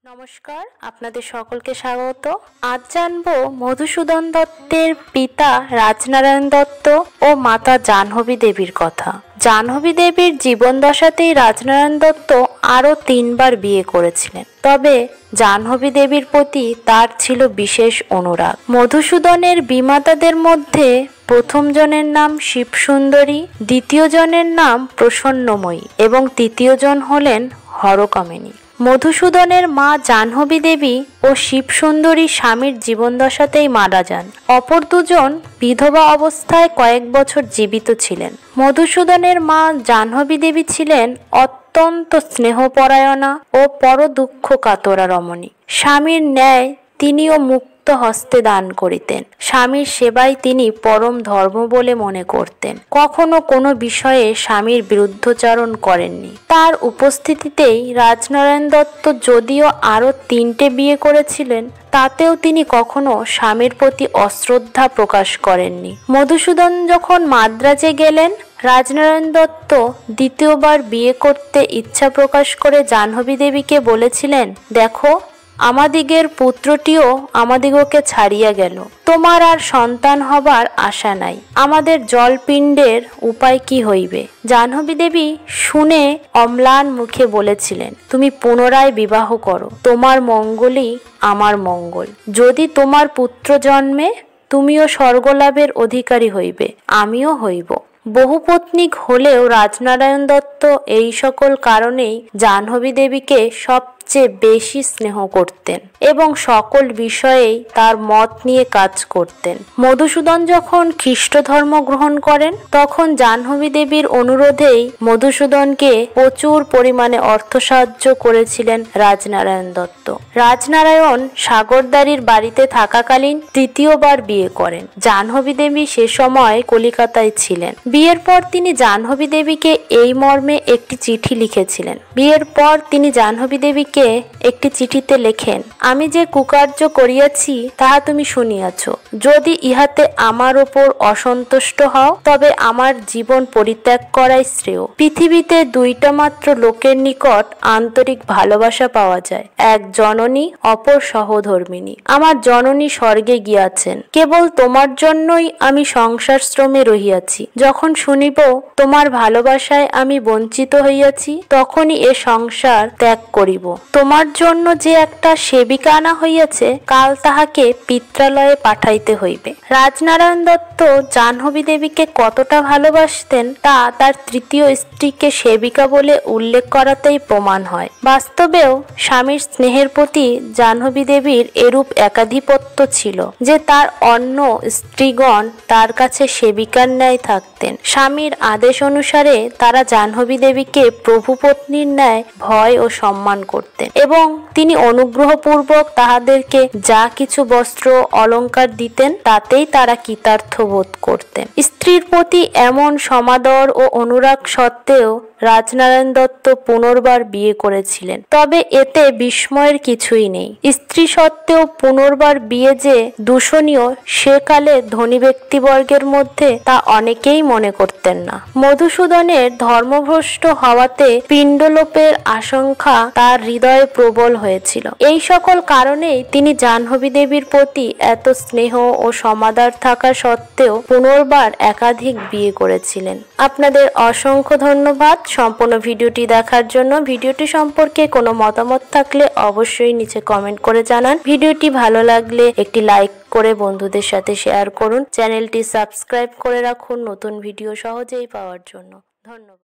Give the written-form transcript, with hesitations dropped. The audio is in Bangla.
নমস্কার, আপনাদের সকলকে স্বাগত। আজ জানবো মধুসূদন দত্তের পিতা রাজনারায়ণ দত্ত ও মাতা জাহ্নবী দেবীর কথা। জাহ্নবী দেবীর জীবন দশাতেই রাজনারায়ণ দত্ত আরও 3 বার বিয়ে করেছিলেন। তবে জাহ্নবী দেবীর প্রতি তার ছিল বিশেষ অনুরাগ। মধুসূদনের বিমাতাদের মধ্যে প্রথম জনের নাম শিবসুন্দরী, দ্বিতীয় জনের নাম প্রসন্নময়ী এবং তৃতীয় জন হলেন হরকামিনী। মধুসূদনের মা জাহ্নবী দেবী ও শিবসুন্দরী স্বামীর জীবনদশাতেই মারা যান। অপর দুজন বিধবা অবস্থায় কয়েক বছর জীবিত ছিলেন। মধুসূদনের মা জাহ্নবী দেবী ছিলেন অত্যন্ত স্নেহপরায়ণা ও পর দুঃখ কাতরা রমণী। স্বামীর ন্যায় তিনিও মুক্ত হস্তে দান করিতেন। স্বামীর সেবাই তিনি পরম ধর্ম বলে মনে করতেন। কখনো কোনো বিষয়ে স্বামীর বিরুদ্ধচারণ করেননি। তার উপস্থিতিতেই রাজনারায়ণ দত্ত যদিও আরও 3টে বিয়ে করেছিলেন, তাতেও তিনি কখনো স্বামীর প্রতি অশ্রদ্ধা প্রকাশ করেননি। মধুসূদন যখন মাদ্রাজে গেলেন, রাজনারায়ণ দত্ত দ্বিতীয়বার বিয়ে করতে ইচ্ছা প্রকাশ করে জাহ্নবী দেবীকে বলেছিলেন, দেখো, আমাদিগের পুত্রটিও আমাদিগকে ছাড়িয়া গেল। তোমার আর সন্তান হবার আশা নাই। আমাদের জলপিণ্ডের উপায় কি হইবে? জাহ্নবী দেবী শুনে অম্লান মুখে বলেছিলেন, তুমি পুনরায় বিবাহ করো। তোমার মঙ্গলই আমার মঙ্গল। যদি তোমার পুত্র জন্মে, তুমিও স্বর্গলাভের অধিকারী হইবে, আমিও হইব। বহুপত্নীক হলেও রাজনারায়ণ দত্ত এই সকল কারণেই জাহ্নবী দেবীকে সবচেয়ে বেশি স্নেহ করতেন এবং সকল বিষয়েই তার মত নিয়ে কাজ করতেন। মধুসূদন যখন খ্রিস্ট ধর্ম গ্রহণ করেন, তখন জাহ্নবী দেবীর অনুরোধেই মধুসূদনকে প্রচুর পরিমাণে অর্থ সাহায্য করেছিলেন রাজনারায়ণ দত্ত। রাজনারায়ণ সাগরদাড়ির বাড়িতে থাকাকালীন তৃতীয়বার বিয়ে করেন। জাহ্নবী দেবী সে সময় কলিকাতায় ছিলেন। বিয়ের পর তিনি জাহ্নবী দেবীকে এই মর্মে একটি চিঠি লিখেছিলেন। বিয়ের পর তিনি জাহ্নবী দেবীকে একটি চিঠিতে লেখেন, আমি যে কুকার্য করিয়াছি তাহা তুমি শুনিয়াছ। যদি ইহাতে আমার ওপর অসন্তুষ্ট হও, তবে আমার জীবন পরিত্যাগ করাই শ্রেয়। পৃথিবীতে 2টা মাত্র লোকের নিকট আন্তরিক ভালোবাসা পাওয়া যায়, এক জননী, অপর সহধর্মিণী। আমার জননী স্বর্গে গিয়াছেন। কেবল তোমার জন্যই আমি সংসার শ্রমে রহিয়াছি। যখন শুনিব তোমার ভালোবাসায় আমি বঞ্চিত হইয়াছি, তখনই এ সংসার ত্যাগ করিব। তোমার জন্য যে একটা সেবিকা আনা হইয়াছে, কাল তাহাকে পিত্রালয়ে পাঠাইতে হইবে। রাজনারায়ণ দত্ত জাহ্নবী দেবীকে কতটা ভালোবাসতেন তা তার তৃতীয় স্ত্রীকে সেবিকা বলে উল্লেখ করাতেই প্রমাণ হয়। বাস্তবেও স্বামীর স্নেহের প্রতি জাহ্নবী দেবীর এরূপ একাধিপত্য ছিল যে তার অন্য স্ত্রীগণ তার কাছে সেবিকার ন্যায় থাকতেন। স্বামীর আদেশ অনুসারে তারা জাহ্নবী দেবীকে প্রভুপত্নীর ন্যায় ভয় ও সম্মান করতেন এবং তিনি অনুগ্রহপূর্বক তাহাদেরকে যা কিছু বস্ত্র অলংকার দিতেন, তাতেই তারা কৃতার্থ বোধ করতেন। স্ত্রীর প্রতি এমন সমাদর ও অনুরাগ সত্ত্বেও রাজনারায়ণ দত্ত পুনর্বার বিয়ে করেছিলেন। তবে এতে বিস্ময়ের কিছুই নেই। স্ত্রী সত্ত্বেও পুনর্বার বিয়ে যে দূষণীয়, সেকালে ধনী ব্যক্তিবর্গের মধ্যে তা অনেকেই মনে করতেন না। মধুসূদনের ধর্মভ্রষ্ট হওয়াতে পিণ্ডলোপের আশঙ্কা তার হৃদয়ে প্রবল হয়েছিল। এই সকল কারণেই তিনি জাহ্নবী দেবীর প্রতি এত স্নেহ ও সমাদর থাকা সত্ত্বেও পুনর্বার একাধিক বিয়ে করেছিলেন। আপনাদের অসংখ্য ধন্যবাদ সম্পূর্ণ ভিডিওটি দেখার জন্য। ভিডিওটি সম্পর্কে কোনো মতামত থাকলে অবশ্যই নিচে কমেন্ট করে জানান। ভিডিওটি ভালো লাগলে একটি লাইক করে বন্ধুদের সাথে শেয়ার করুন। চ্যানেলটি সাবস্ক্রাইব করে রাখুন নতুন ভিডিও সহজেই পাওয়ার জন্য। ধন্যবাদ।